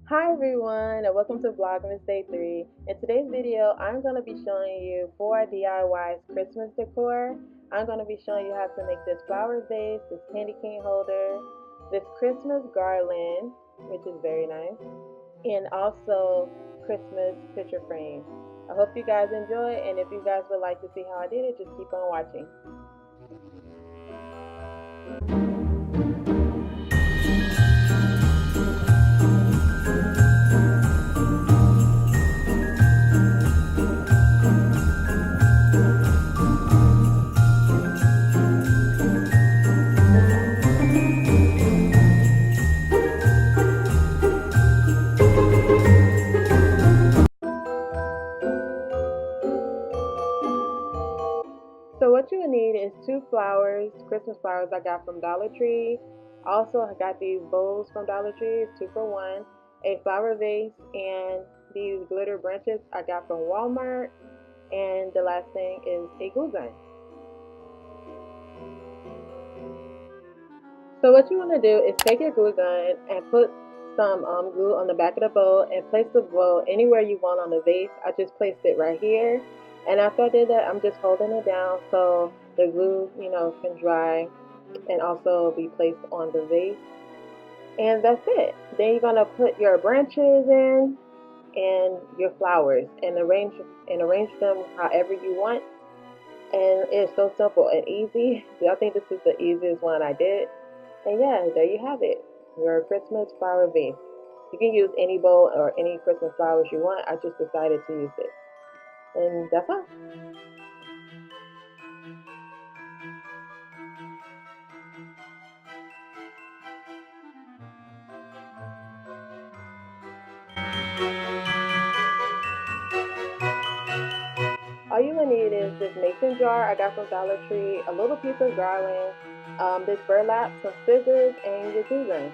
Hi everyone, and welcome to Vlogmas Day 3. In today's video, I'm going to be showing you 4 DIYs Christmas decor. I'm going to be showing you how to make this flower vase, this candy cane holder, this Christmas garland, which is very nice, and also Christmas picture frame. I hope you guys enjoy, and if you guys would like to see how I did it, just keep on watching. So what you need is 2 flowers, Christmas flowers I got from Dollar Tree. Also, I got these bowls from Dollar Tree, it's 2 for 1. A flower vase and these glitter branches I got from Walmart. And the last thing is a glue gun. So what you want to do is take your glue gun and put some glue on the back of the bowl and place the bowl anywhere you want on the vase. I just placed it right here. And after I did that, I'm just holding it down so the glue, can dry and also be placed on the vase. And that's it. Then you're gonna put your branches in and your flowers and arrange them however you want. And it's so simple and easy. I think this is the easiest one I did. And yeah, there you have it. Your Christmas flower vase. You can use any bowl or any Christmas flowers you want. I just decided to use it. And that's all. All you will need is this mason jar I got from Dollar Tree, a little piece of garland, this burlap, some scissors, and your glue gun.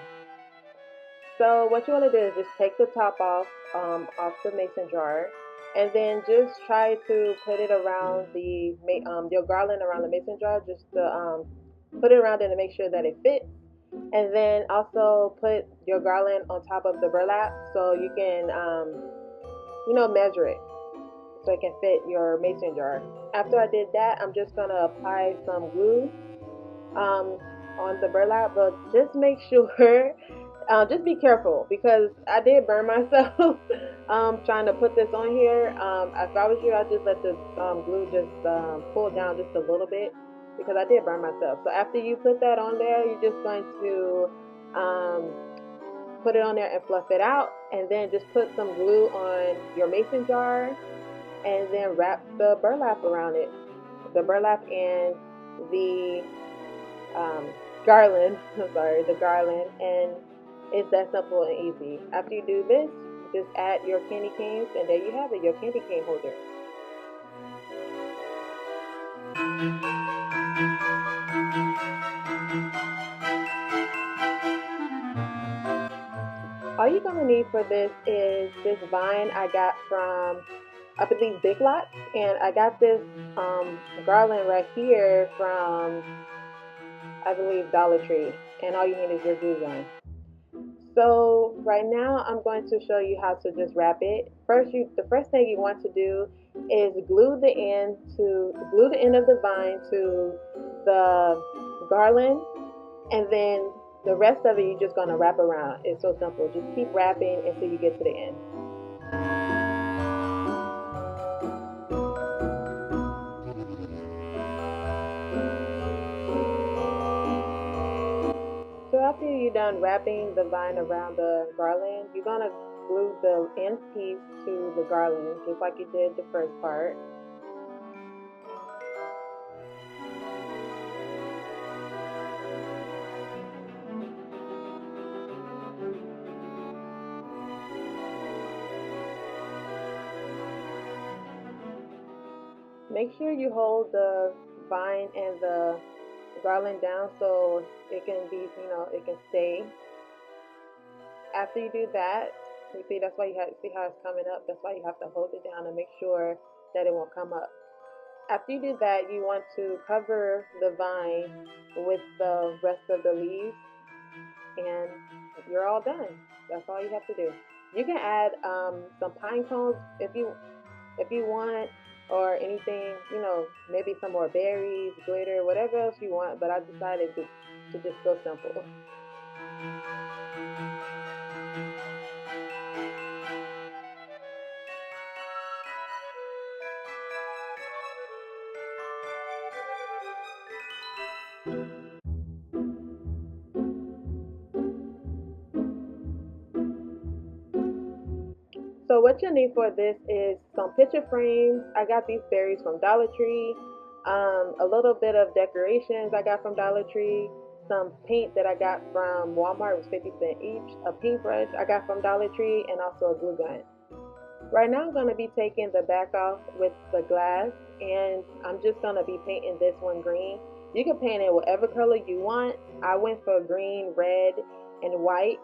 So what you want to do is just take the top off the mason jar, and then just try to put it around your garland around the mason jar, just to put it around it to make sure that it fits. And then also put your garland on top of the burlap so you can measure it so it can fit your mason jar. After I did that, I'm just gonna apply some glue um, on the burlap, but just make sure, just be careful because I did burn myself trying to put this on here. If I was you, I'd just let the glue just pull down just a little bit because I did burn myself. So after you put that on there, you're just going to um, put it on there and fluff it out, and then just put some glue on your mason jar and then wrap the burlap around it. The burlap and the garland, the garland, and it's that simple and easy. After you do this, just add your candy canes, and there you have it, your candy cane holder. All you're gonna need for this is this vine I got from, I believe, Big Lots, and I got this garland right here from, I believe, Dollar Tree, and all you need is your glue gun. So right now I'm going to show you how to just wrap it. The first thing you want to do is glue the end of the vine to the garland, and then the rest of it you're just gonna wrap around. It's so simple. Just keep wrapping until you get to the end. So after you're done wrapping the vine around the garland, you're gonna glue the end piece to the garland just like you did the first part. Make sure you hold the vine and the garland down so it can be, it can stay. After you do that, you see that's why see how it's coming up. That's why you have to hold it down and make sure that it won't come up. After you do that, you want to cover the vine with the rest of the leaves, and you're all done. That's all you have to do. You can add some pine cones if you want, or anything, you know, maybe some more berries, glitter, whatever else you want. But I decided to just go simple. So what you need for this is some picture frames. I got these berries from Dollar Tree. A little bit of decorations I got from Dollar Tree. Some paint that I got from Walmart, was 50 cents each. A paintbrush I got from Dollar Tree, and also a glue gun. Right now I'm going to be taking the back off with the glass, and I'm just going to be painting this one green. You can paint it whatever color you want. I went for green, red, and white.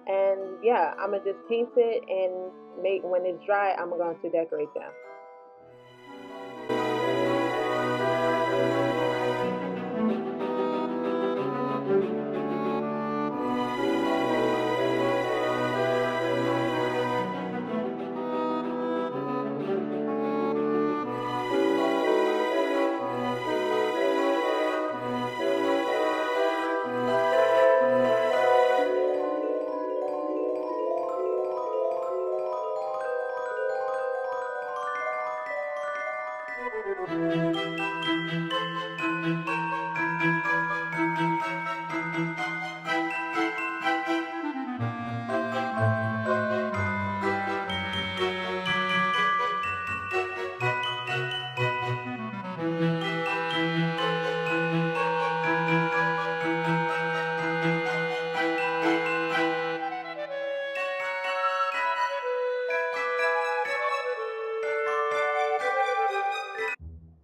And yeah, I'm going to just paint it, and make when it's dry, I'm going to decorate them.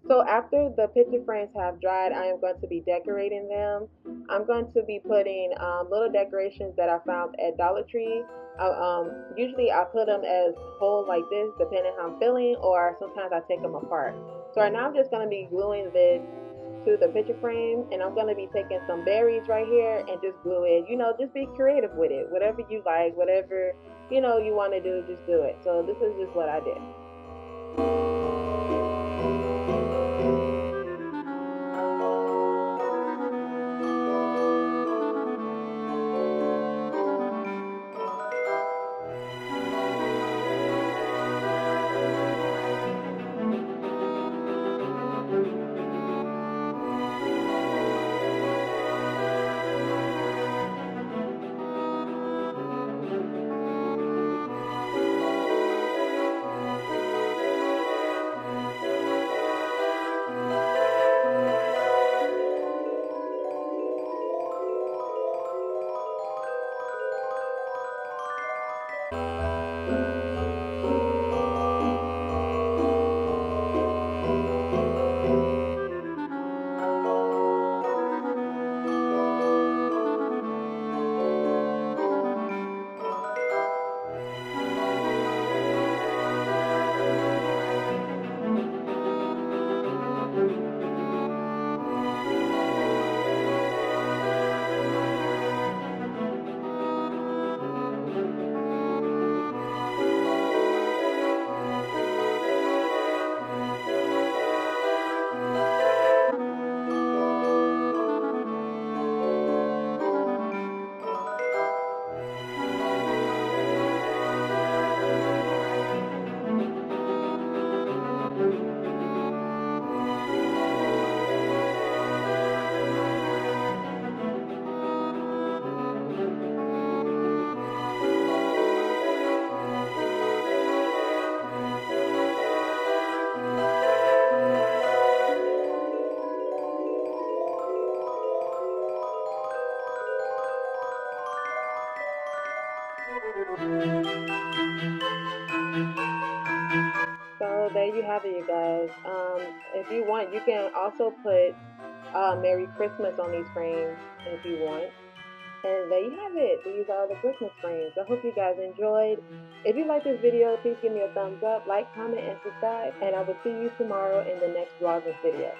So after the picture frames have dried, I am going to be decorating them. I'm going to be putting little decorations that I found at Dollar Tree. Usually I put them as whole like this, depending how I'm feeling, or sometimes I take them apart. So right now I'm just going to be gluing this to the picture frame, and I'm going to be taking some berries right here and just glue it. You know, just be creative with it. Whatever you like, whatever, you know, you want to do, just do it. So this is just what I did. So there you have it, you guys. If you want, you can also put Merry Christmas on these frames if you want. And there you have it. These are the Christmas frames. I hope you guys enjoyed. If you like this video, please give me a thumbs up, like, comment, and subscribe. And I will see you tomorrow in the next Vlogmas video.